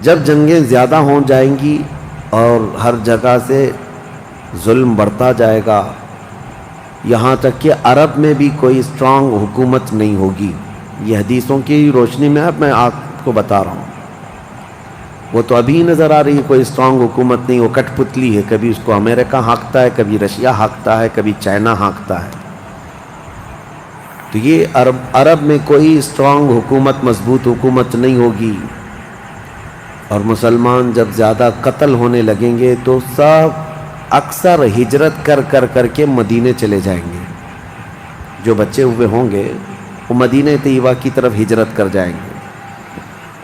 جب جنگیں زیادہ ہو جائیں گی اور ہر جگہ سے ظلم بڑھتا جائے گا، یہاں تک کہ عرب میں بھی کوئی اسٹرانگ حکومت نہیں ہوگی. یہ حدیثوں کی روشنی میں اب میں آپ کو بتا رہا ہوں. وہ تو ابھی نظر آ رہی ہے کوئی اسٹرانگ حکومت نہیں، وہ کٹ پتلی ہے. کبھی اس کو امریکہ ہانکتا ہے، کبھی رشیا ہانکتا ہے، کبھی چائنا ہانکتا ہے. تو یہ عرب میں کوئی اسٹرانگ حکومت، مضبوط حکومت نہیں ہوگی. اور مسلمان جب زیادہ قتل ہونے لگیں گے تو سب اکثر ہجرت کر کے مدینے چلے جائیں گے. جو بچے ہوئے ہوں گے وہ مدینہ طیبہ کی طرف ہجرت کر جائیں گے.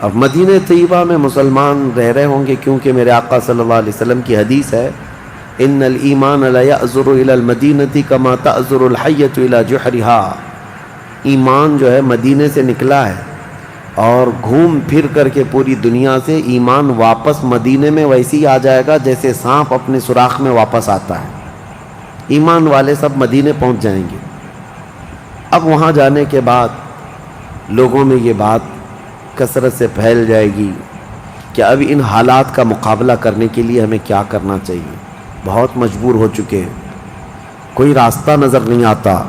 اب مدینہ طیبہ میں مسلمان رہ رہے ہوں گے، کیونکہ میرے آقا صلی اللہ علیہ وسلم کی حدیث ہے، ان الایمان لا یأذر الی المدینہ کما تأذر الحیۃ الی جحرہا. ایمان جو ہے مدینے سے نکلا ہے اور گھوم پھر کر کے پوری دنیا سے ایمان واپس مدینے میں ویسے ہی آ جائے گا جیسے سانپ اپنے سوراخ میں واپس آتا ہے. ایمان والے سب مدینے پہنچ جائیں گے. اب وہاں جانے کے بعد لوگوں میں یہ بات کثرت سے پھیل جائے گی کہ اب ان حالات کا مقابلہ کرنے کے لیے ہمیں کیا کرنا چاہیے. بہت مجبور ہو چکے ہیں، کوئی راستہ نظر نہیں آتا.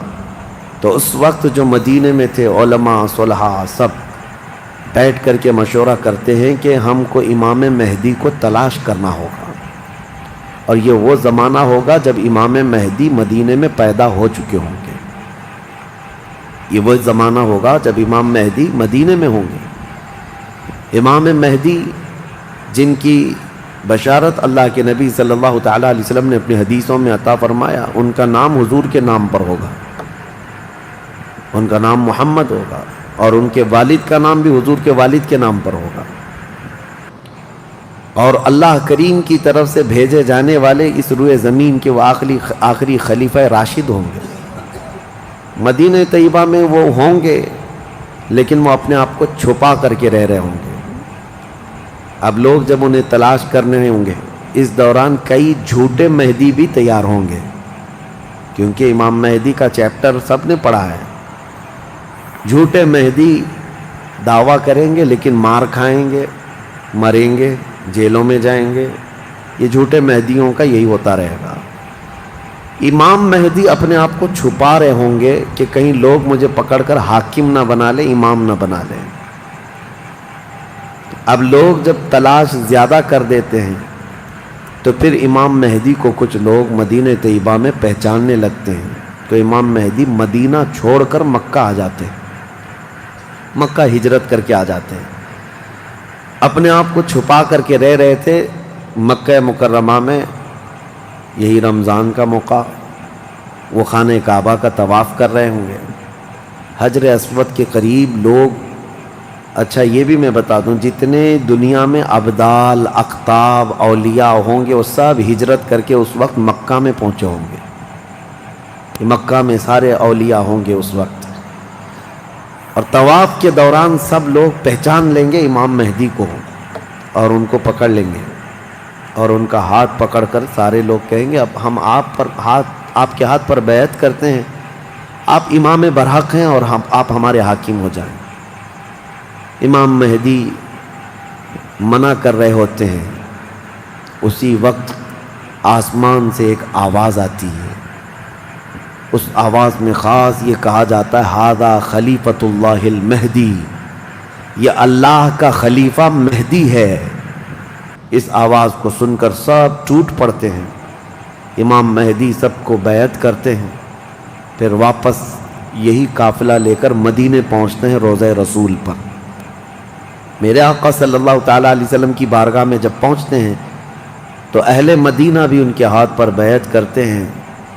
تو اس وقت جو مدینے میں تھے علماء صلحاء سب بیٹھ کر کے مشورہ کرتے ہیں کہ ہم کو امام مہدی کو تلاش کرنا ہوگا. اور یہ وہ زمانہ ہوگا جب امام مہدی مدینے میں پیدا ہو چکے ہوں گے. یہ وہ زمانہ ہوگا جب امام مہدی مدینے میں ہوں گے. امام مہدی جن کی بشارت اللہ کے نبی صلی اللہ تعالیٰ علیہ وسلم نے اپنی حدیثوں میں عطا فرمایا، ان کا نام حضور کے نام پر ہوگا. ان کا نام محمد ہوگا اور ان کے والد کا نام بھی حضور کے والد کے نام پر ہوگا. اور اللہ کریم کی طرف سے بھیجے جانے والے اس روئے زمین کے وہ آخری خلیفہ راشد ہوں گے. مدینہ طیبہ میں وہ ہوں گے لیکن وہ اپنے آپ کو چھپا کر کے رہ رہے ہوں گے. اب لوگ جب انہیں تلاش کرنے ہوں گے، اس دوران کئی جھوٹے مہدی بھی تیار ہوں گے، کیونکہ امام مہدی کا چیپٹر سب نے پڑھا ہے. جھوٹے مہدی دعویٰ کریں گے لیکن مار کھائیں گے، مریں گے، جیلوں میں جائیں گے. یہ جھوٹے مہدیوں کا یہی ہوتا رہے گا. امام مہدی اپنے آپ کو چھپا رہے ہوں گے کہ کہیں لوگ مجھے پکڑ کر حاکم نہ بنا لیں، امام نہ بنا لیں. اب لوگ جب تلاش زیادہ کر دیتے ہیں تو پھر امام مہدی کو کچھ لوگ مدینہ طیبہ میں پہچاننے لگتے ہیں. تو امام مہدی مدینہ چھوڑ کر مکہ آ جاتے ہیں، مکہ ہجرت کر کے آ جاتے ہیں. اپنے آپ کو چھپا کر کے رہ رہے تھے مکہ مکرمہ میں. یہی رمضان کا موقع، وہ خانہ کعبہ کا طواف کر رہے ہوں گے. حجر اسود کے قریب لوگ، اچھا یہ بھی میں بتا دوں، جتنے دنیا میں ابدال، اقطاب، اولیاء ہوں گے وہ سب ہجرت کر کے اس وقت مکہ میں پہنچے ہوں گے. مکہ میں سارے اولیاء ہوں گے اس وقت. اور طواف کے دوران سب لوگ پہچان لیں گے امام مہدی کو اور ان کو پکڑ لیں گے اور ان کا ہاتھ پکڑ کر سارے لوگ کہیں گے اب ہم آپ کے ہاتھ پر بیعت کرتے ہیں، آپ امام برحق ہیں اور آپ ہمارے حاکم ہو جائیں. امام مہدی منع کر رہے ہوتے ہیں. اسی وقت آسمان سے ایک آواز آتی ہے. اس آواز میں خاص یہ کہا جاتا ہے ھذا خلیفۃ اللہ المہدی، یہ اللہ کا خلیفہ مہدی ہے. اس آواز کو سن کر سب ٹوٹ پڑتے ہیں. امام مہدی سب کو بیعت کرتے ہیں. پھر واپس یہی قافلہ لے کر مدینے پہنچتے ہیں روضہ رسول پر. میرے آقا صلی اللہ تعالیٰ علیہ وسلم کی بارگاہ میں جب پہنچتے ہیں تو اہل مدینہ بھی ان کے ہاتھ پر بیعت کرتے ہیں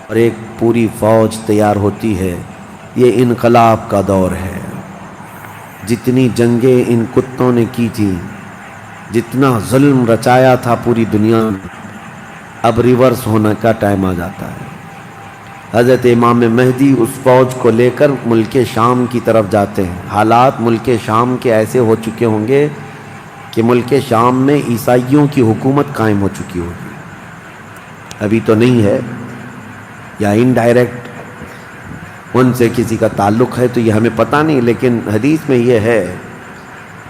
اور ایک پوری فوج تیار ہوتی ہے. یہ انقلاب کا دور ہے. جتنی جنگیں ان کتوں نے کی تھی، جتنا ظلم رچایا تھا پوری دنیا میں، اب ریورس ہونے کا ٹائم آ جاتا ہے. حضرت امام مہدی اس فوج کو لے کر ملک شام کی طرف جاتے ہیں. حالات ملک شام کے ایسے ہو چکے ہوں گے کہ ملک شام میں عیسائیوں کی حکومت قائم ہو چکی ہوگی. ابھی تو نہیں ہے، یا انڈائریکٹ ان سے کسی کا تعلق ہے تو یہ ہمیں پتہ نہیں، لیکن حدیث میں یہ ہے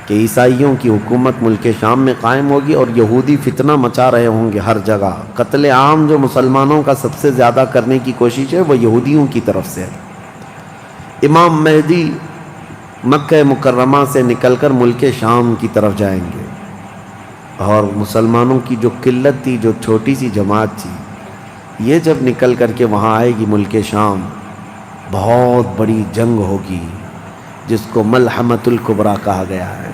کہ کہ عیسائیوں کی حکومت ملک شام میں قائم ہوگی اور یہودی فتنہ مچا رہے ہوں گے ہر جگہ. قتل عام جو مسلمانوں کا سب سے زیادہ کرنے کی کوشش ہے وہ یہودیوں کی طرف سے ہے. امام مہدی مکہ مکرمہ سے نکل کر ملک شام کی طرف جائیں گے اور مسلمانوں کی جو قلت تھی، جو چھوٹی سی جماعت تھی، یہ جب نکل کر کے وہاں آئے گی ملک شام، بہت بڑی جنگ ہوگی جس کو ملحمۃ الکبریٰ کہا گیا ہے.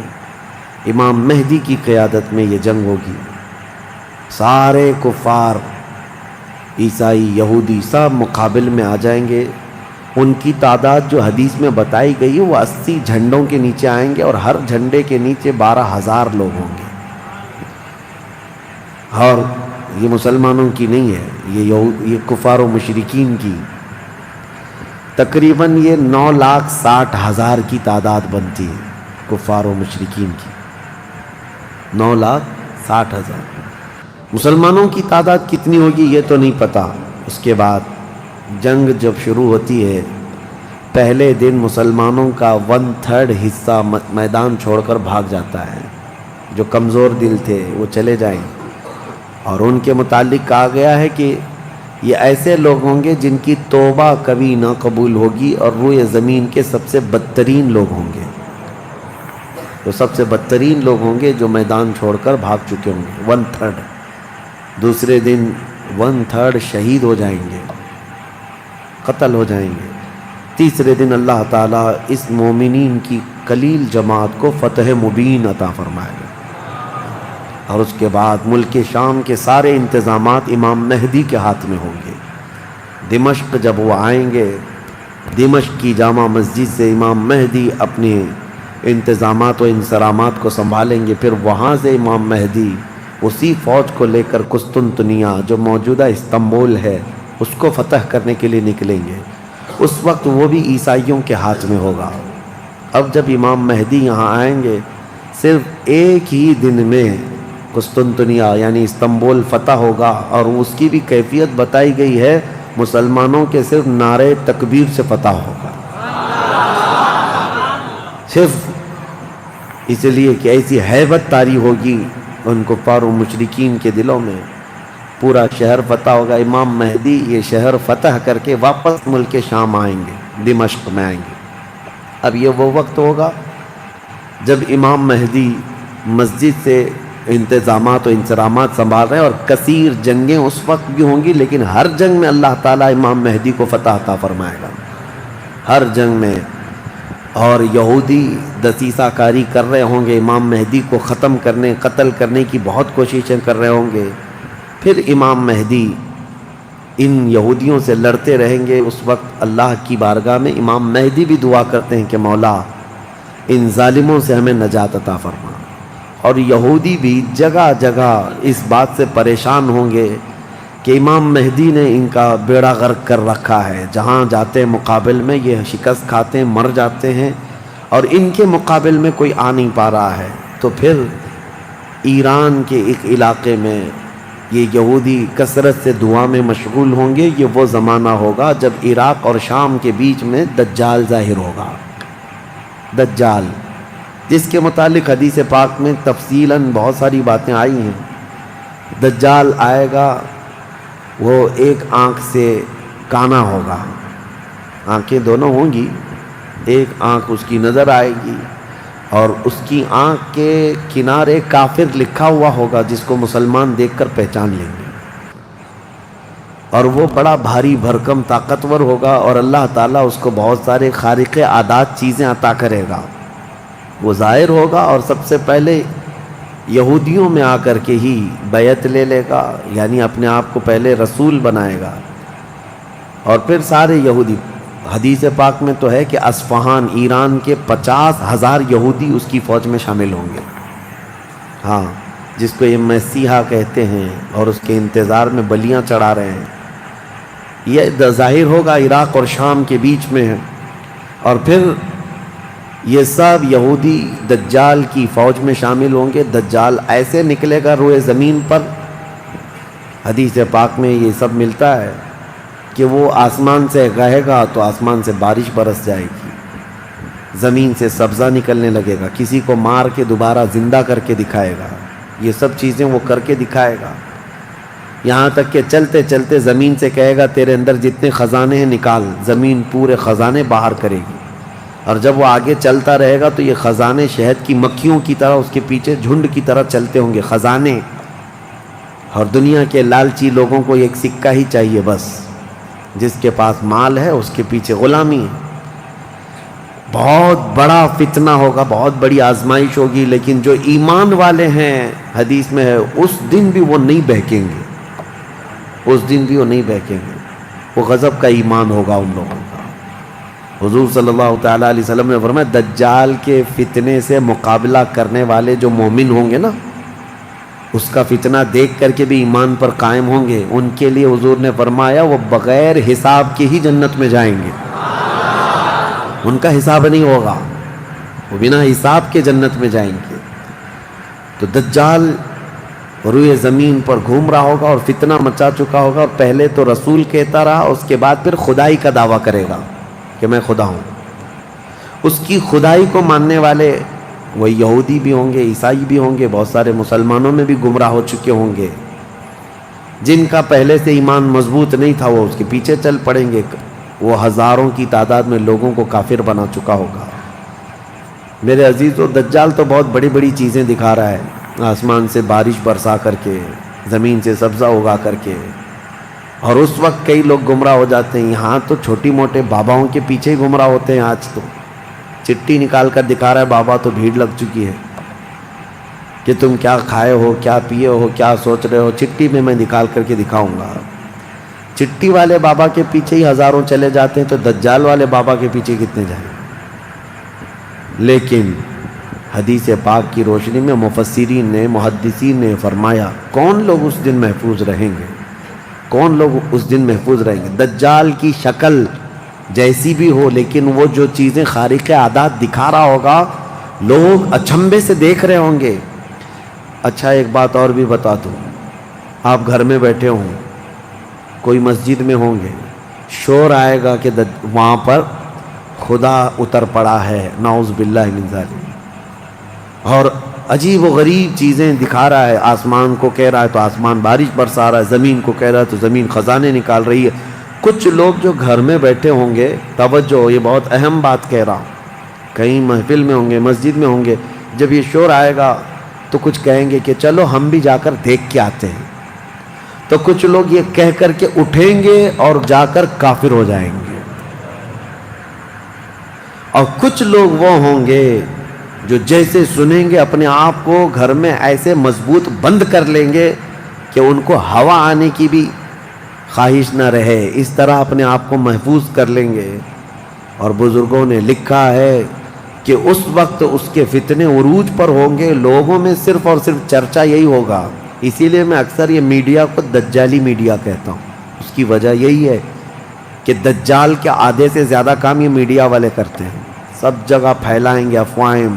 امام مہدی کی قیادت میں یہ جنگ ہوگی. سارے کفار، عیسائی، یہودی سب مقابل میں آ جائیں گے. ان کی تعداد جو حدیث میں بتائی گئی ہے وہ 80 جھنڈوں کے نیچے آئیں گے اور ہر جھنڈے کے نیچے 12,000 لوگ ہوں گے. اور یہ مسلمانوں کی نہیں ہے، یہ کفار و مشرکین کی. تقریباً یہ 9,60,000 کی تعداد بنتی ہے کفار و مشرکین کی. 9,60,000. مسلمانوں کی تعداد کتنی ہوگی یہ تو نہیں پتہ. اس کے بعد جنگ جب شروع ہوتی ہے، پہلے دن مسلمانوں کا 1/3 حصہ میدان چھوڑ کر بھاگ جاتا ہے. جو کمزور دل تھے وہ چلے جائیں. اور ان کے متعلق کہا گیا ہے کہ یہ ایسے لوگ ہوں گے جن کی توبہ کبھی نہ قبول ہوگی اور روئے زمین کے سب سے بدترین لوگ ہوں گے. تو سب سے بدترین لوگ ہوں گے جو میدان چھوڑ کر بھاگ چکے ہوں گے. 1/3. دوسرے دن 1/3 شہید ہو جائیں گے، قتل ہو جائیں گے. تیسرے دن اللہ تعالیٰ اس مومنین کی قلیل جماعت کو فتح مبین عطا فرمائے گا. اور اس کے بعد ملک شام کے سارے انتظامات امام مہدی کے ہاتھ میں ہوں گے. دمشق جب وہ آئیں گے، دمشق کی جامع مسجد سے امام مہدی اپنے انتظامات و انصرامات کو سنبھالیں گے. پھر وہاں سے امام مہدی اسی فوج کو لے کر قسطنطنیہ جو موجودہ استنبول ہے اس کو فتح کرنے کے لیے نکلیں گے. اس وقت وہ بھی عیسائیوں کے ہاتھ میں ہوگا. اب جب امام مہدی یہاں آئیں گے، صرف ایک ہی دن میں قسطنطنیہ یعنی استنبول فتح ہوگا. اور اس کی بھی کیفیت بتائی گئی ہے، مسلمانوں کے صرف نعرے تکبیر سے فتح ہوگا. صرف اس لیے کہ ایسی ہیبت طاری ہوگی ان کفار و مشرکین کے دلوں میں. پورا شہر فتح ہوگا. امام مہدی یہ شہر فتح کر کے واپس ملک شام آئیں گے، دمشق میں آئیں گے. اب یہ وہ وقت ہوگا جب امام مہدی مسجد سے انتظامات و انصرامات سنبھال رہے ہیں. اور کثیر جنگیں اس وقت بھی ہوں گی، لیکن ہر جنگ میں اللہ تعالیٰ امام مہدی کو فتح عطا فرمائے گا، ہر جنگ میں. اور یہودی دسیسہ کاری کر رہے ہوں گے، امام مہدی کو ختم کرنے، قتل کرنے کی بہت کوششیں کر رہے ہوں گے. پھر امام مہدی ان یہودیوں سے لڑتے رہیں گے. اس وقت اللہ کی بارگاہ میں امام مہدی بھی دعا کرتے ہیں کہ مولا ان ظالموں سے ہمیں نجات عطا فرما. اور یہودی بھی جگہ جگہ اس بات سے پریشان ہوں گے کہ امام مہدی نے ان کا بیڑا غرق کر رکھا ہے. جہاں جاتے مقابل میں یہ شکست کھاتے ہیں، مر جاتے ہیں، اور ان کے مقابل میں کوئی آ نہیں پا رہا ہے. تو پھر ایران کے ایک علاقے میں یہ یہودی کثرت سے دعا میں مشغول ہوں گے. یہ وہ زمانہ ہوگا جب عراق اور شام کے بیچ میں دجال ظاہر ہوگا. دجال جس کے متعلق حدیث پاک میں تفصیلاً بہت ساری باتیں آئی ہیں. دجال آئے گا، وہ ایک آنکھ سے کانا ہوگا، آنکھیں دونوں ہوں گی، ایک آنکھ اس کی نظر آئے گی اور اس کی آنکھ کے کنارے کافر لکھا ہوا ہوگا جس کو مسلمان دیکھ کر پہچان لیں گے. اور وہ بڑا بھاری بھرکم طاقتور ہوگا اور اللہ تعالیٰ اس کو بہت سارے خارق عادات چیزیں عطا کرے گا. وہ ظاہر ہوگا اور سب سے پہلے یہودیوں میں آ کر کے ہی بیعت لے لے گا، یعنی اپنے آپ کو پہلے رسول بنائے گا. اور پھر سارے یہودی، حدیث پاک میں تو ہے کہ اصفہان ایران کے 50,000 یہودی اس کی فوج میں شامل ہوں گے. ہاں، جس کو یہ مسیحا کہتے ہیں اور اس کے انتظار میں بلیاں چڑھا رہے ہیں. یہ ظاہر ہوگا عراق اور شام کے بیچ میں ہے. اور پھر یہ سب یہودی دجال کی فوج میں شامل ہوں گے. دجال ایسے نکلے گا روئے زمین پر، حدیث پاک میں یہ سب ملتا ہے کہ وہ آسمان سے گاہے گا تو آسمان سے بارش برس جائے گی. زمین سے سبزہ نکلنے لگے گا، کسی کو مار کے دوبارہ زندہ کر کے دکھائے گا، یہ سب چیزیں وہ کر کے دکھائے گا، یہاں تک کہ چلتے چلتے زمین سے کہے گا تیرے اندر جتنے خزانے ہیں نکال، زمین پورے خزانے باہر کرے گی، اور جب وہ آگے چلتا رہے گا تو یہ خزانے شہد کی مکھیوں کی طرح اس کے پیچھے جھنڈ کی طرح چلتے ہوں گے خزانے، اور دنیا کے لالچی لوگوں کو ایک سکہ ہی چاہیے بس، جس کے پاس مال ہے اس کے پیچھے غلامی ہے۔ بہت بڑا فتنہ ہوگا، بہت بڑی آزمائش ہوگی، لیکن جو ایمان والے ہیں حدیث میں ہے اس دن بھی وہ نہیں بہکیں گے، اس دن بھی وہ نہیں بہکیں گے، وہ غضب کا ایمان ہوگا ان لوگوں کا۔ حضور صلی اللہ تعالیٰ علیہ وسلم نے فرمایا دجال کے فتنے سے مقابلہ کرنے والے جو مومن ہوں گے نا، اس کا فتنہ دیکھ کر کے بھی ایمان پر قائم ہوں گے، ان کے لیے حضور نے فرمایا وہ بغیر حساب کے ہی جنت میں جائیں گے، ان کا حساب نہیں ہوگا، وہ بنا حساب کے جنت میں جائیں گے۔ تو دجال روئے زمین پر گھوم رہا ہوگا اور فتنہ مچا چکا ہوگا، اور پہلے تو رسول کہتا رہا، اس کے بعد پھر خدائی کا دعویٰ کرے گا کہ میں خدا ہوں۔ اس کی خدائی کو ماننے والے وہ یہودی بھی ہوں گے، عیسائی بھی ہوں گے، بہت سارے مسلمانوں میں بھی گمراہ ہو چکے ہوں گے، جن کا پہلے سے ایمان مضبوط نہیں تھا وہ اس کے پیچھے چل پڑیں گے، وہ ہزاروں کی تعداد میں لوگوں کو کافر بنا چکا ہوگا۔ میرے عزیزو، دجال تو بہت بڑی بڑی چیزیں دکھا رہا ہے، آسمان سے بارش برسا کر کے، زمین سے سبزہ اگا کر کے، اور اس وقت کئی لوگ گمراہ ہو جاتے ہیں۔ یہاں تو چھوٹی موٹے باباؤں کے پیچھے ہی گمراہ ہوتے ہیں، آج تو چٹھی نکال کر دکھا رہا ہے بابا، تو بھیڑ لگ چکی ہے کہ تم کیا کھائے ہو، کیا پیے ہو، کیا سوچ رہے ہو، چٹھی میں نکال کر کے دکھاؤں گا۔ چٹھی والے بابا کے پیچھے ہی ہزاروں چلے جاتے ہیں، تو دجال والے بابا کے پیچھے کتنے جائیں؟ لیکن حدیث پاک کی روشنی میں مفسرین نے، محدثین نے فرمایا کون لوگ اس دن محفوظ رہیں گے، کون لوگ اس دن محفوظ رہیں گے؟ دجال کی شکل جیسی بھی ہو، لیکن وہ جو چیزیں خارق عادات دکھا رہا ہوگا لوگ اچنبے سے دیکھ رہے ہوں گے۔ اچھا ایک بات اور بھی بتا دوں، آپ گھر میں بیٹھے ہوں، کوئی مسجد میں ہوں گے، شور آئے گا کہ وہاں پر خدا اتر پڑا ہے، نعوذ باللہ من ذالک، اور عجیب و غریب چیزیں دکھا رہا ہے، آسمان کو کہہ رہا ہے تو آسمان بارش برسا رہا ہے، زمین کو کہہ رہا ہے تو زمین خزانے نکال رہی ہے۔ کچھ لوگ جو گھر میں بیٹھے ہوں گے، توجہ یہ بہت اہم بات کہہ رہا ہوں، کہیں محفل میں ہوں گے، مسجد میں ہوں گے، جب یہ شور آئے گا تو کچھ کہیں گے کہ چلو ہم بھی جا کر دیکھ کے آتے ہیں، تو کچھ لوگ یہ کہہ کر کے اٹھیں گے اور جا کر کافر ہو جائیں گے، اور کچھ لوگ وہ ہوں گے جو جیسے سنیں گے اپنے آپ کو گھر میں ایسے مضبوط بند کر لیں گے کہ ان کو ہوا آنے کی بھی خواہش نہ رہے، اس طرح اپنے آپ کو محفوظ کر لیں گے۔ اور بزرگوں نے لکھا ہے کہ اس وقت اس کے فتنے عروج پر ہوں گے، لوگوں میں صرف اور صرف چرچا یہی ہوگا۔ اسی لیے میں اکثر یہ میڈیا کو دجالی میڈیا کہتا ہوں، اس کی وجہ یہی ہے کہ دجال کے آدھے سے زیادہ کام یہ میڈیا والے کرتے ہیں، سب جگہ پھیلائیں گے افواہیں،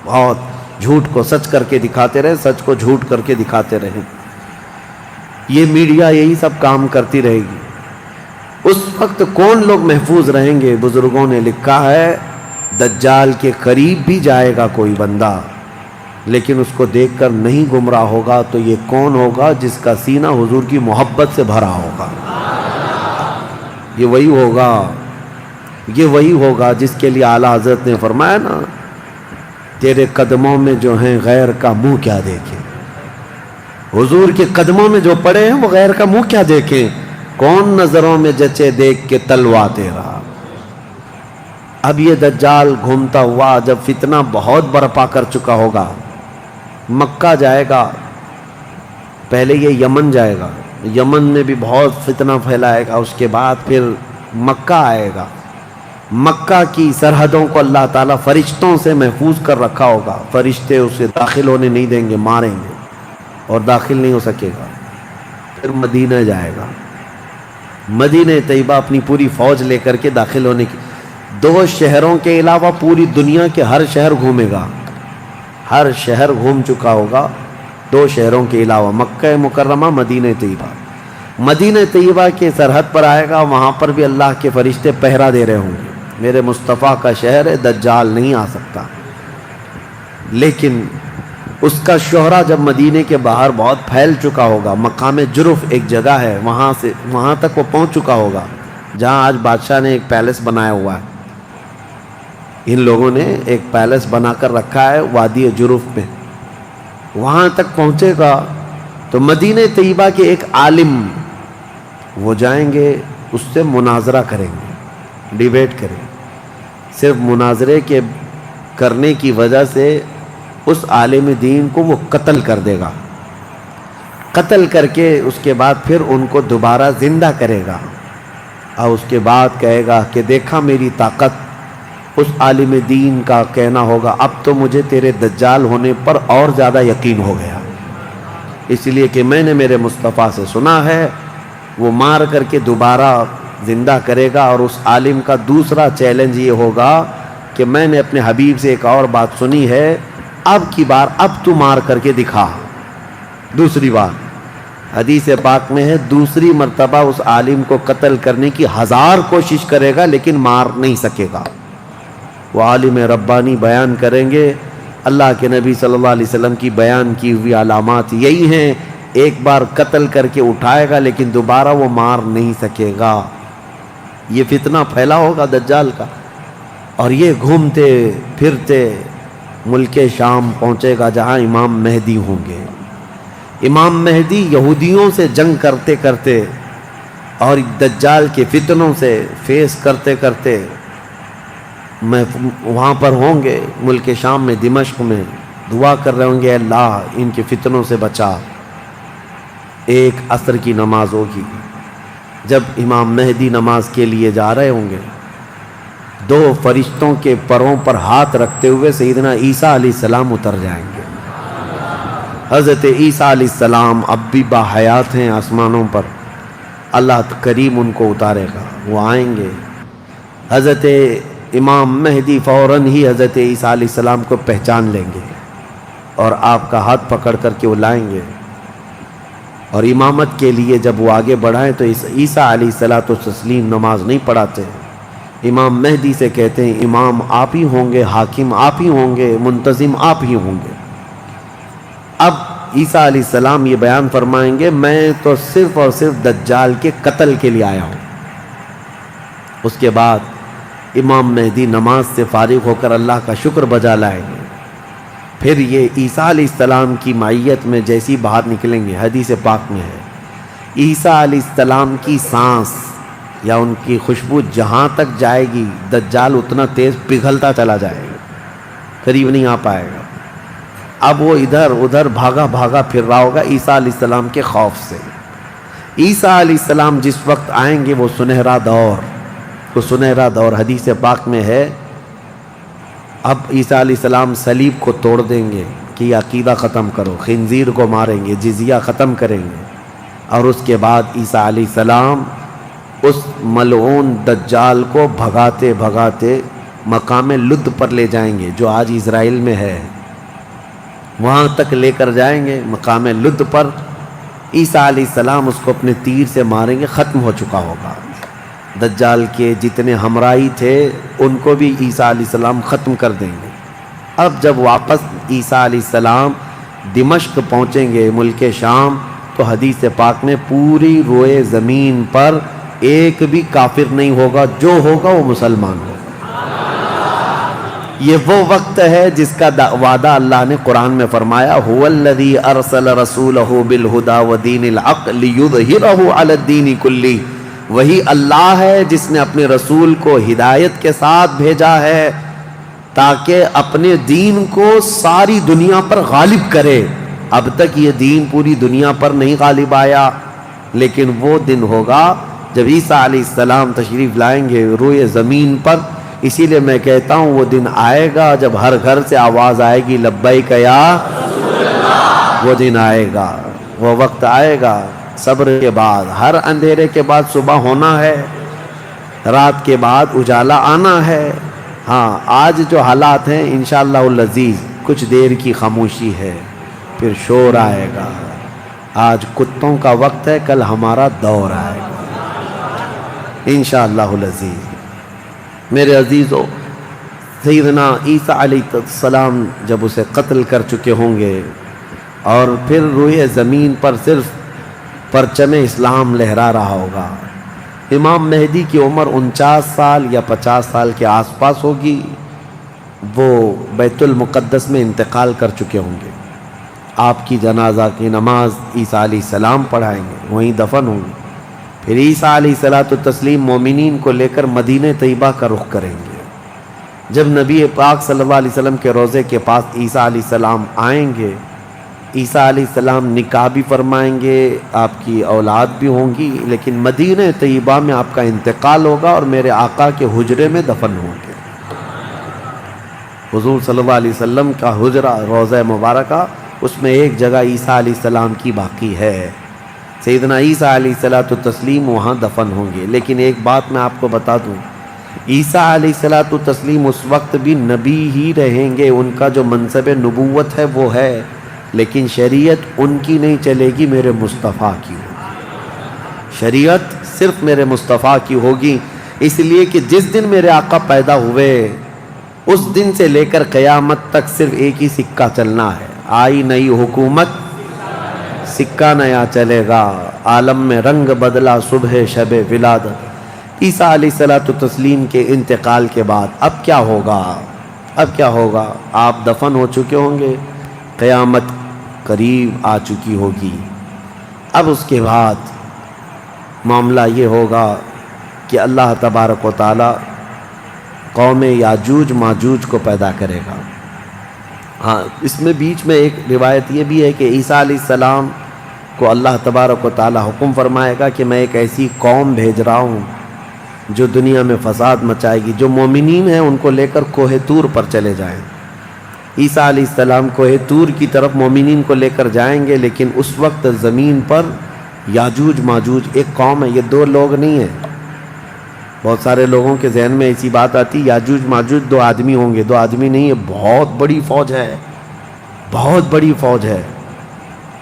بہت جھوٹ کو سچ کر کے دکھاتے رہے، سچ کو جھوٹ کر کے دکھاتے رہے، یہ میڈیا یہی سب کام کرتی رہے گی۔ اس وقت کون لوگ محفوظ رہیں گے؟ بزرگوں نے لکھا ہے دجال کے قریب بھی جائے گا کوئی بندہ، لیکن اس کو دیکھ کر نہیں گمراہ ہوگا، تو یہ کون ہوگا؟ جس کا سینہ حضور کی محبت سے بھرا ہوگا، یہ وہی ہوگا، یہ وہی ہوگا جس کے لیے اعلیٰ حضرت نے فرمایا نا، تیرے قدموں میں جو ہیں غیر کا منہ کیا دیکھیں، حضور کے قدموں میں جو پڑے ہیں وہ غیر کا منہ کیا دیکھیں، کون نظروں میں جچے دیکھ کے تلوا تیرا۔ اب یہ دجال گھومتا ہوا جب فتنہ بہت برپا کر چکا ہوگا، مکہ جائے گا، پہلے یہ یمن جائے گا، یمن میں بھی بہت فتنہ پھیلائے گا، اس کے بعد پھر مکہ آئے گا، مکہ کی سرحدوں کو اللہ تعالیٰ فرشتوں سے محفوظ کر رکھا ہوگا، فرشتے اسے داخل ہونے نہیں دیں گے، ماریں گے اور داخل نہیں ہو سکے گا۔ پھر مدینہ جائے گا، مدینہ طیبہ اپنی پوری فوج لے کر کے داخل ہونے کی، 2 شہروں کے علاوہ پوری دنیا کے ہر شہر گھومے گا، ہر شہر گھوم چکا ہوگا 2 شہروں کے علاوہ، مکہ مکرمہ، مدینہ طیبہ۔ مدینہ طیبہ کے سرحد پر آئے گا، وہاں پر بھی اللہ کے فرشتے پہرا دے رہے ہوں گے، میرے مصطفیٰ کا شہر ہے، دجال نہیں آ سکتا۔ لیکن اس کا شہرہ جب مدینے کے باہر بہت پھیل چکا ہوگا، مقام جرف ایک جگہ ہے، وہاں تک وہ پہنچ چکا ہوگا جہاں آج بادشاہ نے ایک پیلس بنایا ہوا ہے۔ ان لوگوں نے ایک پیلس بنا کر رکھا ہے وادی جرف میں، وہاں تک پہنچے گا تو مدینہ طیبہ کے ایک عالم وہ جائیں گے، اس سے مناظرہ کریں گے، ڈیبیٹ کریں گے۔ صرف مناظرے کے کرنے کی وجہ سے اس عالم دین کو وہ قتل کر دے گا، قتل کر کے اس کے بعد پھر ان کو دوبارہ زندہ کرے گا، اور اس کے بعد کہے گا کہ دیکھا میری طاقت۔ اس عالم دین کا کہنا ہوگا اب تو مجھے تیرے دجال ہونے پر اور زیادہ یقین ہو گیا، اس لیے کہ میں نے میرے مصطفیٰ سے سنا ہے، وہ مار کر کے دوبارہ زندہ کرے گا۔ اور اس عالم کا دوسرا چیلنج یہ ہوگا کہ میں نے اپنے حبیب سے ایک اور بات سنی ہے، اب کی بار اب تو مار کر کے دکھا۔ دوسری بات حدیث پاک میں ہے، دوسری مرتبہ اس عالم کو قتل کرنے کی 1000 کوشش کرے گا لیکن مار نہیں سکے گا۔ وہ عالم ربانی بیان کریں گے، اللہ کے نبی صلی اللہ علیہ وسلم کی بیان کی ہوئی علامات یہی ہیں، ایک بار قتل کر کے اٹھائے گا لیکن دوبارہ وہ مار نہیں سکے گا۔ یہ فتنہ پھیلا ہوگا دجال کا، اور یہ گھومتے پھرتے ملک شام پہنچے گا جہاں امام مہدی ہوں گے۔ امام مہدی یہودیوں سے جنگ کرتے کرتے اور دجال کے فتنوں سے فیس کرتے کرتے میں وہاں پر ہوں گے، ملک شام میں، دمشق میں، دعا کر رہے ہوں گے اللہ ان کے فتنوں سے بچا۔ ایک عصر کی نماز ہوگی، جب امام مہدی نماز کے لیے جا رہے ہوں گے، 2 فرشتوں کے پروں پر ہاتھ رکھتے ہوئے سیدنا عیسیٰ علیہ السلام اتر جائیں گے۔ حضرت عیسیٰ علیہ السلام اب بھی باحیات ہیں آسمانوں پر، اللہ کریم ان کو اتارے گا، وہ آئیں گے۔ حضرت امام مہدی فوراً ہی حضرت عیسیٰ علیہ السلام کو پہچان لیں گے اور آپ کا ہاتھ پکڑ کر کے وہ لائیں گے، اور امامت کے لیے جب وہ آگے بڑھائیں تو عیسیٰ علیہ السلام نماز نہیں پڑھاتے، امام مہدی سے کہتے ہیں امام آپ ہی ہوں گے، حاکم آپ ہی ہوں گے، منتظم آپ ہی ہوں گے۔ اب عیسیٰ علیہ السلام یہ بیان فرمائیں گے میں تو صرف اور صرف دجال کے قتل کے لیے آیا ہوں۔ اس کے بعد امام مہدی نماز سے فارغ ہو کر اللہ کا شکر بجا لائیں گے، پھر یہ عیسیٰ علیہ السلام کی معیت میں جیسی باہر نکلیں گے، حدیث پاک میں ہے عیسیٰ علیہ السلام کی سانس یا ان کی خوشبو جہاں تک جائے گی دجال اتنا تیز پگھلتا چلا جائے گا، قریب نہیں آ پائے گا۔ اب وہ ادھر ادھر بھاگا بھاگا پھر رہا ہوگا عیسیٰ علیہ السلام کے خوف سے۔ عیسیٰ علیہ السلام جس وقت آئیں گے وہ سنہرا دور حدیث پاک میں ہے، اب عیسیٰ علیہ السلام صلیب کو توڑ دیں گے کہ یہ عقیدہ ختم کرو، خنزیر کو ماریں گے، جزیہ ختم کریں گے، اور اس کے بعد عیسیٰ علیہ السلام اس ملعون دجال کو بھگاتے بھگاتے مقام لد پر لے جائیں گے جو آج اسرائیل میں ہے، وہاں تک لے کر جائیں گے مقام لد پر۔ عیسیٰ علیہ السلام اس کو اپنے تیر سے ماریں گے، ختم ہو چکا ہوگا۔ دجال کے جتنے ہمراہی تھے ان کو بھی عیسیٰ علیہ السلام ختم کر دیں گے۔ اب جب واپس عیسیٰ علیہ السلام دمشق پہنچیں گے ملک شام، تو حدیث پاک میں پوری روئے زمین پر ایک بھی کافر نہیں ہوگا، جو ہوگا وہ مسلمان ہوگا۔ یہ وہ وقت ہے جس کا وعدہ اللہ نے قرآن میں فرمایا هو الذی ارسل رسولہ بالہدی ودین الحق لیظہرہ علی الدین کلہ، وہی اللہ ہے جس نے اپنے رسول کو ہدایت کے ساتھ بھیجا ہے تاکہ اپنے دین کو ساری دنیا پر غالب کرے۔ اب تک یہ دین پوری دنیا پر نہیں غالب آیا، لیکن وہ دن ہوگا جب عیسیٰ علیہ السلام تشریف لائیں گے روئے زمین پر۔ اسی لیے میں کہتا ہوں وہ دن آئے گا جب ہر گھر سے آواز آئے گی لبیک یا رسول اللہ۔ وہ دن آئے گا، وہ وقت آئے گا، صبر کے بعد، ہر اندھیرے کے بعد صبح ہونا ہے، رات کے بعد اجالا آنا ہے۔ ہاں آج جو حالات ہیں انشاءاللہ العزیز کچھ دیر کی خاموشی ہے، پھر شور آئے گا۔ آج کتوں کا وقت ہے، کل ہمارا دور آئے گا انشاءاللہ العزیز۔ میرے عزیزو، سیدنا عیسیٰ علیہ السلام جب اسے قتل کر چکے ہوں گے اور پھر روئے زمین پر صرف پرچم اسلام لہرا رہا ہوگا، امام مہدی کی عمر 49 سال یا 50 سال کے آس پاس ہوگی، وہ بیت المقدس میں انتقال کر چکے ہوں گے، آپ کی جنازہ کی نماز عیسیٰ علیہ السلام پڑھائیں گے، وہیں دفن ہوں گے، پھر عیسیٰ علیہ السلام مومنین کو لے کر مدینہ طیبہ کا رخ کریں گے۔ جب نبی پاک صلی اللہ علیہ وسلم کے روضے کے پاس عیسیٰ علیہ السلام آئیں گے، عیسیٰ علیہ السلام نکاح بھی فرمائیں گے، آپ کی اولاد بھی ہوں گی، لیکن مدینہ طیبہ میں آپ کا انتقال ہوگا اور میرے آقا کے حجرے میں دفن ہوں گے۔ حضور صلی اللہ علیہ وسلم کا حجرہ روضہ مبارکہ، اس میں ایک جگہ عیسیٰ علیہ السلام کی باقی ہے، سیدنا عیسیٰ علیہ السلام وہاں دفن ہوں گے۔ لیکن ایک بات میں آپ کو بتا دوں، عیسیٰ علیہ السلام اس وقت بھی نبی ہی رہیں گے، ان کا جو منصب نبوت ہے وہ ہے، لیکن شریعت ان کی نہیں چلے گی، میرے مصطفیٰ کی ہوگی، شریعت صرف میرے مصطفیٰ کی ہوگی، اس لیے کہ جس دن میرے آقا پیدا ہوئے اس دن سے لے کر قیامت تک صرف ایک ہی سکہ چلنا ہے، آئی نئی حکومت سکہ نیا چلے گا، عالم میں رنگ بدلا صبح شب ولادت۔ عیسیٰ علیہ السلام کے انتقال کے بعد اب کیا ہوگا؟ اب کیا ہوگا؟ آپ دفن ہو چکے ہوں گے، قیامت قریب آ چکی ہوگی، اب اس کے بعد معاملہ یہ ہوگا کہ اللہ تبارک و تعالی قوم یاجوج ماجوج کو پیدا کرے گا۔ ہاں، اس میں بیچ میں ایک روایت یہ بھی ہے کہ عیسیٰ علیہ السلام کو اللہ تبارک و تعالی حکم فرمائے گا کہ میں ایک ایسی قوم بھیج رہا ہوں جو دنیا میں فساد مچائے گی، جو مومنین ہیں ان کو لے کر کوہ طور پر چلے جائیں۔ عیسیٰ علیہ السلام کوہ طور کی طرف مومنین کو لے کر جائیں گے، لیکن اس وقت زمین پر یاجوج ماجوج ایک قوم ہے، یہ دو لوگ نہیں ہیں۔ بہت سارے لوگوں کے ذہن میں ایسی بات آتی، یاجوج ماجوج دو آدمی ہوں گے، دو آدمی نہیں، یہ بہت بڑی فوج ہے، بہت بڑی فوج ہے،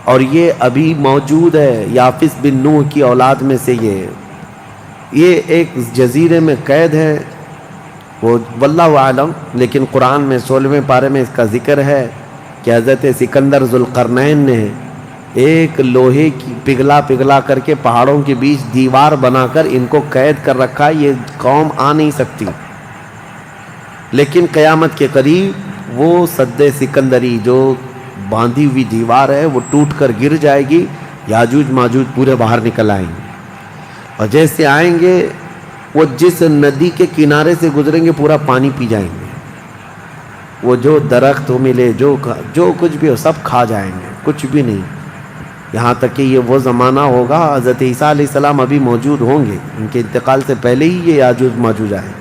اور یہ ابھی موجود ہے، یافس بن نوح کی اولاد میں سے یہ ایک جزیرے میں قید ہے، وہ واللہ عالم، لیکن قرآن میں 16ویں پارے میں اس کا ذکر ہے کہ حضرت سکندر ذوالقرنین نے ایک لوہے کی پگھلا کر کے پہاڑوں کے بیچ دیوار بنا کر ان کو قید کر رکھا، یہ قوم آ نہیں سکتی، لیکن قیامت کے قریب وہ سد سکندری جو باندھی ہوئی دیوار ہے وہ ٹوٹ کر گر جائے گی، یاجوج ماجوج پورے باہر نکل آئیں گے، اور جیسے آئیں گے وہ جس ندی کے کنارے سے گزریں گے پورا پانی پی جائیں گے، وہ جو درخت ملے جو کچھ بھی ہو سب کھا جائیں گے، کچھ بھی نہیں، یہاں تک کہ یہ وہ زمانہ ہوگا حضرت عیسیٰ علیہ السلام ابھی موجود ہوں گے، ان کے انتقال سے پہلے ہی یہ یاجوج ماجوج آئے۔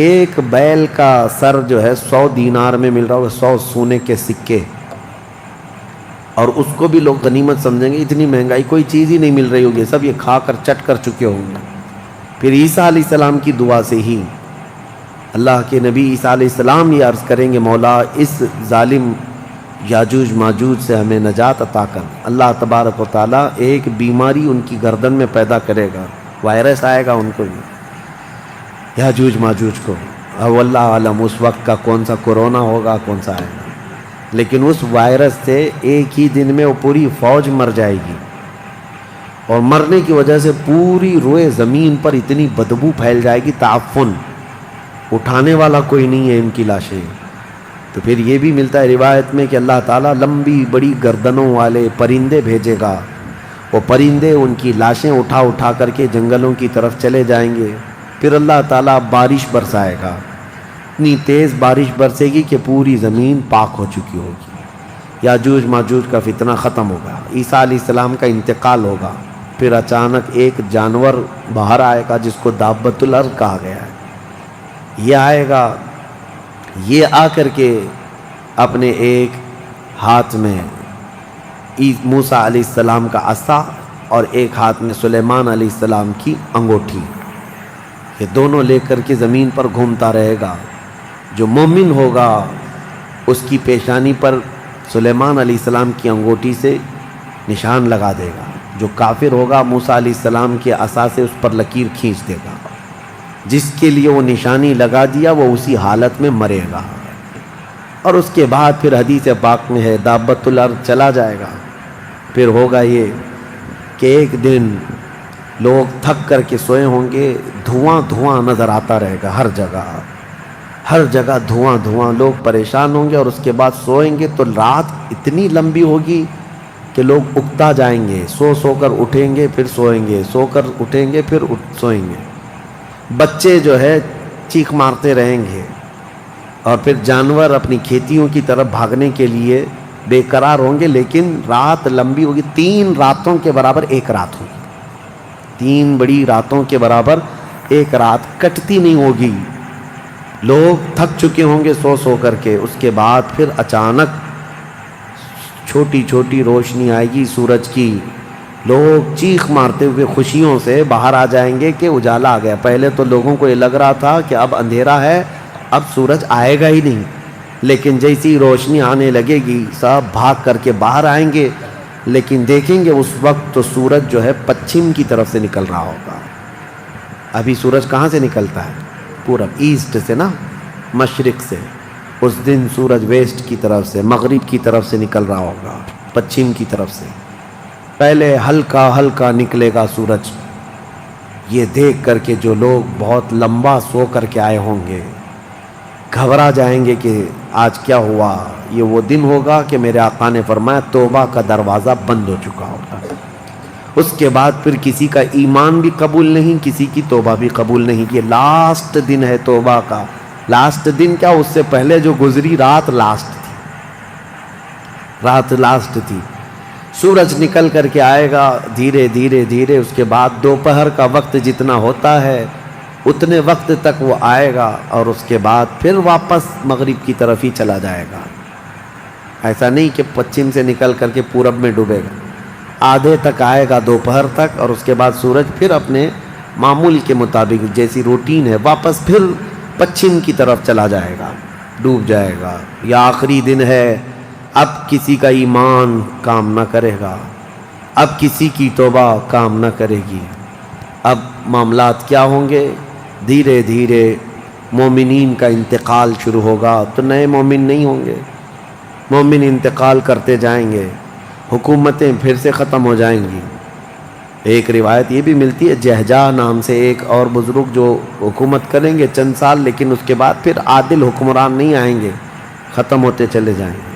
ایک بیل کا سر جو ہے 100 دینار میں مل رہا ہوگا، 100 سونے کے سکے، اور اس کو بھی لوگ غنیمت سمجھیں گے، اتنی مہنگائی کوئی چیز ہی نہیں مل رہی ہوگی، سب یہ کھا کر چٹ کر چکے ہوں گے۔ پھر عیسیٰ علیہ السلام کی دعا سے ہی اللہ کے نبی عیسیٰ علیہ السلام یہ عرض کریں گے، مولا اس ظالم یاجوج ماجوج سے ہمیں نجات عطا کر۔ اللہ تبارک و تعالیٰ ایک بیماری ان کی گردن میں پیدا کرے گا، وائرس آئے گا ان کو بھی، یاجوج ماجوج کو، اب اللہ عالم اس وقت کا کون سا کورونا ہوگا، کون سا آئے گا، لیکن اس وائرس سے ایک ہی دن میں وہ پوری فوج مر جائے گی، اور مرنے کی وجہ سے پوری روئے زمین پر اتنی بدبو پھیل جائے گی، تعفن، اٹھانے والا کوئی نہیں ہے ان کی لاشیں۔ تو پھر یہ بھی ملتا ہے روایت میں کہ اللہ تعالیٰ لمبی بڑی گردنوں والے پرندے بھیجے گا، وہ پرندے ان کی لاشیں اٹھا کر کے جنگلوں کی طرف چلے جائیں گے، پھر اللہ تعالیٰ بارش برسائے گا، اتنی تیز بارش برسے گی کہ پوری زمین پاک ہو چکی ہوگی، یاجوج ماجوج کا فتنہ ختم ہوگا، عیسیٰ علیہ السلام کا انتقال ہوگا، پھر اچانک ایک جانور باہر آئے گا جس کو دابۃ الارض کہا گیا ہے، یہ آئے گا، یہ آ کر کے اپنے ایک ہاتھ میں موسیٰ علیہ السلام کا عصا اور ایک ہاتھ میں سلیمان علیہ السلام کی انگوٹھی، یہ دونوں لے کر کے زمین پر گھومتا رہے گا، جو مومن ہوگا اس کی پیشانی پر سلیمان علیہ السلام کی انگوٹھی سے نشان لگا دے گا، جو کافر ہوگا موسیٰ علیہ السلام کے عصا سے اس پر لکیر کھینچ دے گا، جس کے لیے وہ نشانی لگا دیا وہ اسی حالت میں مرے گا. اور اس کے بعد پھر حدیث پاک میں ہے دابۃ الارض چلا جائے گا. پھر ہوگا یہ کہ ایک دن لوگ تھک کر کے سوئے ہوں گے، دھواں دھواں نظر آتا رہے گا ہر جگہ دھواں دھواں، لوگ پریشان ہوں گے. اور اس کے بعد سوئیں گے تو رات اتنی لمبی ہوگی کہ لوگ اکتا جائیں گے، سو کر اٹھیں گے پھر سوئیں گے، سو کر اٹھیں گے پھر سوئیں گے. بچے جو ہے چیخ مارتے رہیں گے، اور پھر جانور اپنی کھیتیوں کی طرف بھاگنے کے لیے بے قرار ہوں گے. لیکن رات لمبی ہوگی، 3 راتوں کے برابر ایک رات ہوگی. 3 بڑی راتوں کے برابر ایک رات کٹتی نہیں ہوگی. لوگ تھک چکے ہوں گے سو کر کے. اس کے بعد پھر اچانک چھوٹی چھوٹی روشنی آئے گی سورج کی. لوگ چیخ مارتے ہوئے خوشیوں سے باہر آ جائیں گے کہ اجالا آ گیا. پہلے تو لوگوں کو یہ لگ رہا تھا کہ اب اندھیرا ہے، اب سورج آئے گا ہی نہیں. لیکن جیسی روشنی آنے لگے گی سب بھاگ کر کے باہر آئیں گے. لیکن دیکھیں گے اس وقت تو سورج جو ہے پچھم کی طرف سے نکل رہا ہوگا. ابھی سورج کہاں سے نکلتا ہے؟ پورب، ایسٹ سے نا، مشرق سے. اس دن سورج ویسٹ کی طرف سے، مغرب کی طرف سے نکل رہا ہوگا، پچھم کی طرف سے. پہلے ہلکا ہلکا نکلے گا سورج. یہ دیکھ کر کے جو لوگ بہت لمبا سو کر کے آئے ہوں گے گھبرا جائیں گے کہ آج کیا ہوا. یہ وہ دن ہوگا کہ میرے آقا نے فرمایا توبہ کا دروازہ بند ہو چکا ہوگا. اس کے بعد پھر کسی کا ایمان بھی قبول نہیں، کسی کی توبہ بھی قبول نہیں. یہ لاسٹ دن ہے توبہ کا. لاسٹ دن کیا، اس سے پہلے جو گزری رات لاسٹ تھی. سورج نکل کر کے آئے گا دھیرے دھیرے دھیرے. اس کے بعد دوپہر کا وقت جتنا ہوتا ہے اتنے وقت تک وہ آئے گا، اور اس کے بعد پھر واپس مغرب کی طرف ہی چلا جائے گا. ایسا نہیں کہ پچھم سے نکل کر کے پورب میں ڈوبے گا. آدھے تک آئے گا دوپہر تک، اور اس کے بعد سورج پھر اپنے معمول کے مطابق جیسی روٹین ہے واپس پھر پچھم کی طرف چلا جائے گا، ڈوب جائے گا. یہ آخری دن ہے. اب کسی کا ایمان کام نہ کرے گا، اب کسی کی توبہ کام نہ کرے گی. اب معاملات کیا ہوں گے؟ دھیرے دھیرے مومنین کا انتقال شروع ہوگا. تو نئے مومن نہیں ہوں گے، مومن انتقال کرتے جائیں گے، حکومتیں پھر سے ختم ہو جائیں گی. ایک روایت یہ بھی ملتی ہے جہجہ نام سے ایک اور بزرگ جو حکومت کریں گے چند سال، لیکن اس کے بعد پھر عادل حکمران نہیں آئیں گے، ختم ہوتے چلے جائیں گے.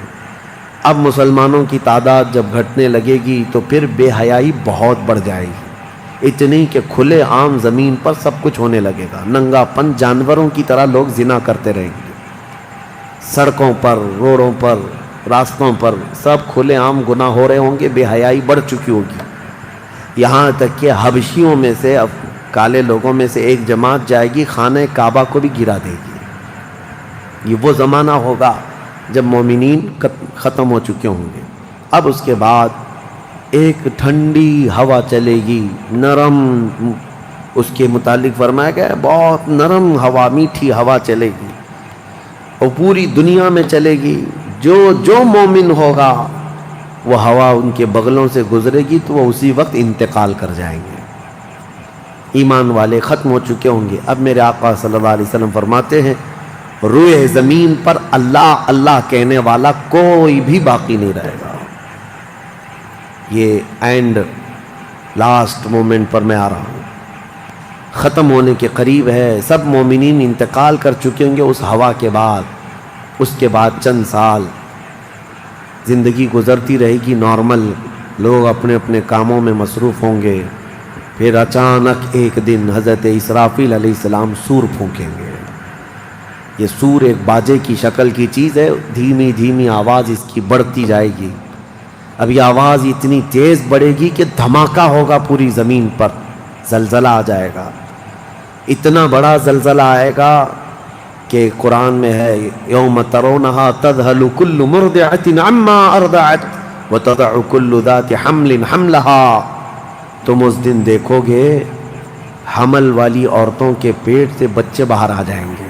اب مسلمانوں کی تعداد جب گھٹنے لگے گی تو پھر بے حیائی بہت بڑھ جائے گی. اتنی کہ کھلے عام زمین پر سب کچھ ہونے لگے گا. ننگا پن، جانوروں کی طرح لوگ زنا کرتے رہیں گے. سڑکوں پر، روڈوں پر، راستوں پر سب کھلے عام گناہ ہو رہے ہوں گے. بے حیائی بڑھ چکی ہوگی. یہاں تک کہ حبشیوں میں سے، اب کالے لوگوں میں سے ایک جماعت جائے گی خانہ کعبہ کو بھی گرا دے گی. یہ وہ زمانہ ہوگا جب مومنین ختم ہو چکے ہوں گے. اب اس کے بعد ایک ٹھنڈی ہوا چلے گی، نرم. اس کے متعلق فرمایا گیا بہت نرم ہوا، میٹھی ہوا چلے گی، اور پوری دنیا میں چلے گی. جو مومن ہوگا وہ ہوا ان کے بغلوں سے گزرے گی تو وہ اسی وقت انتقال کر جائیں گے. ایمان والے ختم ہو چکے ہوں گے. اب میرے آقا صلی اللہ علیہ وسلم فرماتے ہیں روئے زمین پر اللہ اللہ کہنے والا کوئی بھی باقی نہیں رہے گا. یہ اینڈ لاسٹ مومنٹ پر میں آ رہا ہوں، ختم ہونے کے قریب ہے. سب مومنین انتقال کر چکے ہوں گے اس ہوا کے بعد. اس کے بعد چند سال زندگی گزرتی رہے گی نارمل، لوگ اپنے اپنے کاموں میں مصروف ہوں گے. پھر اچانک ایک دن حضرت اسرافیل علیہ السلام سور پھونکیں گے. یہ سور ایک باجے کی شکل کی چیز ہے، دھیمی دھیمی آواز اس کی بڑھتی جائے گی. اب یہ آواز اتنی تیز بڑھے گی کہ دھماکہ ہوگا پوری زمین پر، زلزلہ آ جائے گا. اتنا بڑا زلزلہ آئے گا کہ قرآن میں ہے یوم ترونہا تذہل کل مرضعۃ عما ارضعت وتضع کل ذات حمل حملہا. تم اس دن دیکھو گے حمل والی عورتوں کے پیٹ سے بچے باہر آ جائیں گے.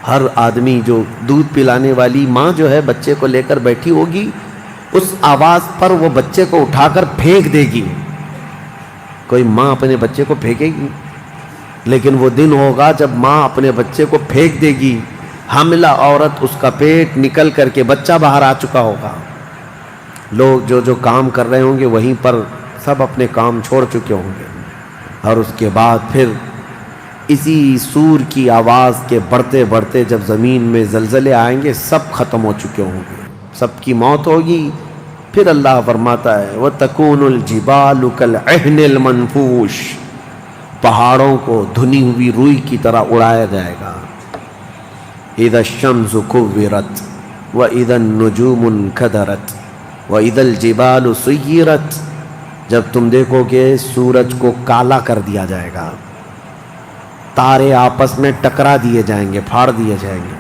ہر آدمی جو دودھ پلانے والی ماں جو ہے بچے کو لے کر بیٹھی ہوگی، اس آواز پر وہ بچے کو اٹھا کر پھینک دے گی. کوئی ماں اپنے بچے کو پھینکے گی؟ لیکن وہ دن ہوگا جب ماں اپنے بچے کو پھینک دے گی، حاملہ عورت، اس کا پیٹ نکل کر کے بچہ باہر آ چکا ہوگا، لوگ جو کام کر رہے ہوں گے وہیں پر سب اپنے کام چھوڑ چکے ہوں گے، اور اس کے بعد پھر اسی سور کی آواز کے بڑھتے بڑھتے جب زمین میں زلزلے آئیں گے سب ختم ہو چکے ہوں گے، سب کی موت ہوگی۔ پھر اللہ فرماتا ہے وَتَكُونُ الْجِبَالُ كَالْعِهْنِ الْمَنْفُوشِ، پہاڑوں کو دھنی ہوئی روئی کی طرح اڑایا جائے گا۔ اِذَا الشَّمْسُ كُوِّرَتْ وَإِذَا النُّجُومُ انْكَدَرَتْ وَإِذَا الْجِبَالُ سُيِّرَتْ، جب تم دیکھو گے سورج کو کالا کر دیا جائے گا، تارے آپس میں ٹکرا دیے جائیں گے، پھاڑ دیے جائیں گے،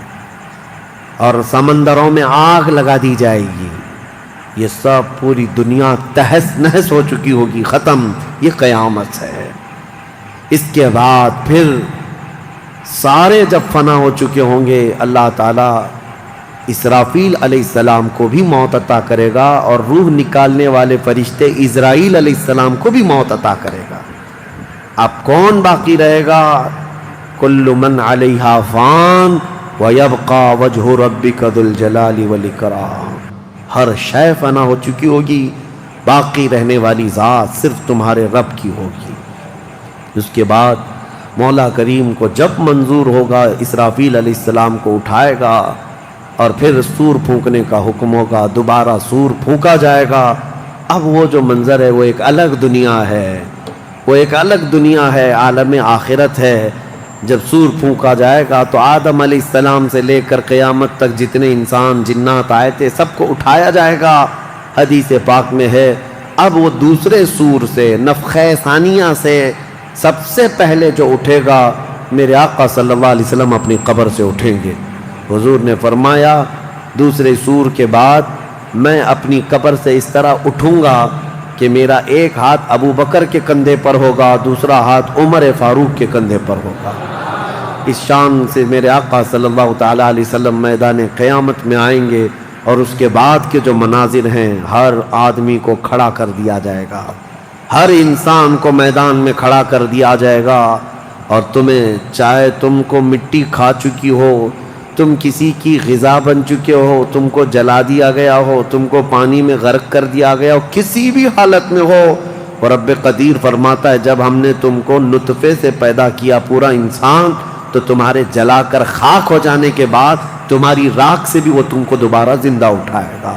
اور سمندروں میں آگ لگا دی جائے گی، یہ سب پوری دنیا تہس نہس ہو چکی ہوگی، ختم، یہ قیامت ہے۔ اس کے بعد پھر سارے جب فنا ہو چکے ہوں گے، اللہ تعالیٰ اسرافیل علیہ السلام کو بھی موت عطا کرے گا، اور روح نکالنے والے فرشتے عزرائیل علیہ السلام کو بھی موت عطا کرے گا۔ اب کون باقی رہے گا؟ کل من علیہا فان ویبقى وجہ ربک ذو الجلال والاکرام، ہر شے فنا ہو چکی ہوگی، باقی رہنے والی ذات صرف تمہارے رب کی ہوگی۔ اس کے بعد مولا کریم کو جب منظور ہوگا اسرافیل علیہ السلام کو اٹھائے گا، اور پھر سور پھونکنے کا حکم ہوگا، دوبارہ سور پھونکا جائے گا۔ اب وہ جو منظر ہے وہ ایک الگ دنیا ہے، وہ ایک الگ دنیا ہے، عالم آخرت ہے۔ جب سور پھونکا جائے گا تو آدم علیہ السلام سے لے کر قیامت تک جتنے انسان جنات آئے تھے سب کو اٹھایا جائے گا۔ حدیث پاک میں ہے اب وہ دوسرے سور سے، نفخہ ثانیہ سے سب سے پہلے جو اٹھے گا میرے آقا صلی اللہ علیہ وسلم اپنی قبر سے اٹھیں گے۔ حضور نے فرمایا دوسرے سور کے بعد میں اپنی قبر سے اس طرح اٹھوں گا کہ میرا ایک ہاتھ ابو بکر کے کندھے پر ہوگا، دوسرا ہاتھ عمر فاروق کے کندھے پر ہوگا۔ اس شان سے میرے آقا صلی اللہ تعالیٰ علیہ وسلم میدان قیامت میں آئیں گے، اور اس کے بعد کے جو مناظر ہیں، ہر آدمی کو کھڑا کر دیا جائے گا، ہر انسان کو میدان میں کھڑا کر دیا جائے گا، اور تمہیں چاہے تم کو مٹی کھا چکی ہو، تم کسی کی غذا بن چکے ہو، تم کو جلا دیا گیا ہو، تم کو پانی میں غرق کر دیا گیا ہو، کسی بھی حالت میں ہو، اور رب قدیر فرماتا ہے جب ہم نے تم کو نطفے سے پیدا کیا پورا انسان، تو تمہارے جلا کر خاک ہو جانے کے بعد تمہاری راکھ سے بھی وہ تم کو دوبارہ زندہ اٹھائے گا۔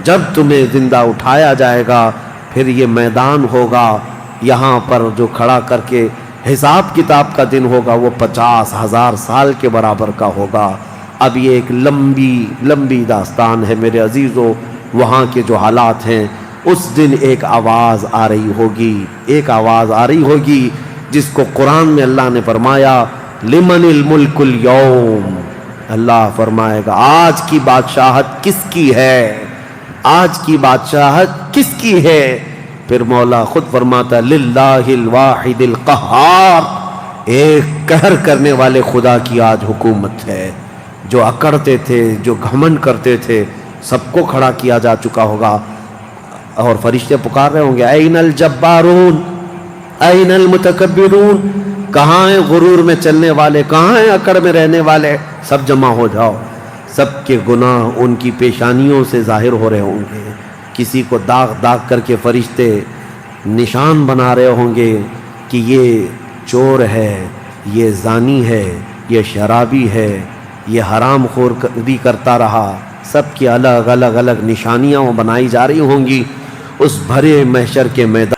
جب تمہیں زندہ اٹھایا جائے گا پھر یہ میدان ہوگا، یہاں پر جو کھڑا کر کے حساب کتاب کا دن ہوگا وہ 50,000 سال کے برابر کا ہوگا۔ اب یہ ایک لمبی داستان ہے میرے عزیزو، وہاں کے جو حالات ہیں، اس دن ایک آواز آ رہی ہوگی، ایک آواز آ رہی ہوگی جس کو قرآن میں اللہ نے فرمایا لمن الملک اليوم، اللہ فرمائے گا آج کی بادشاہت کس کی ہے، آج کی بادشاہت کس کی ہے؟ پھر مولا خود فرماتا للہ الواحد القہار، ایک قہر کرنے والے خدا کی آج حکومت ہے۔ جو اکڑتے تھے، جو گھمنڈ کرتے تھے، سب کو کھڑا کیا جا چکا ہوگا، اور فرشتے پکار رہے ہوں گے این الجبارون این المتکبرون، کہاں ہیں غرور میں چلنے والے، کہاں ہیں اکڑ میں رہنے والے، سب جمع ہو جاؤ۔ سب کے گناہ ان کی پیشانیوں سے ظاہر ہو رہے ہوں گے، کسی کو داغ داغ کر کے فرشتے نشان بنا رہے ہوں گے کہ یہ چور ہے، یہ زانی ہے، یہ شرابی ہے، یہ حرام خور بھی کرتا رہا، سب کی الگ الگ نشانیاں بنائی جا رہی ہوں گی۔ اس بھرے محشر کے میدان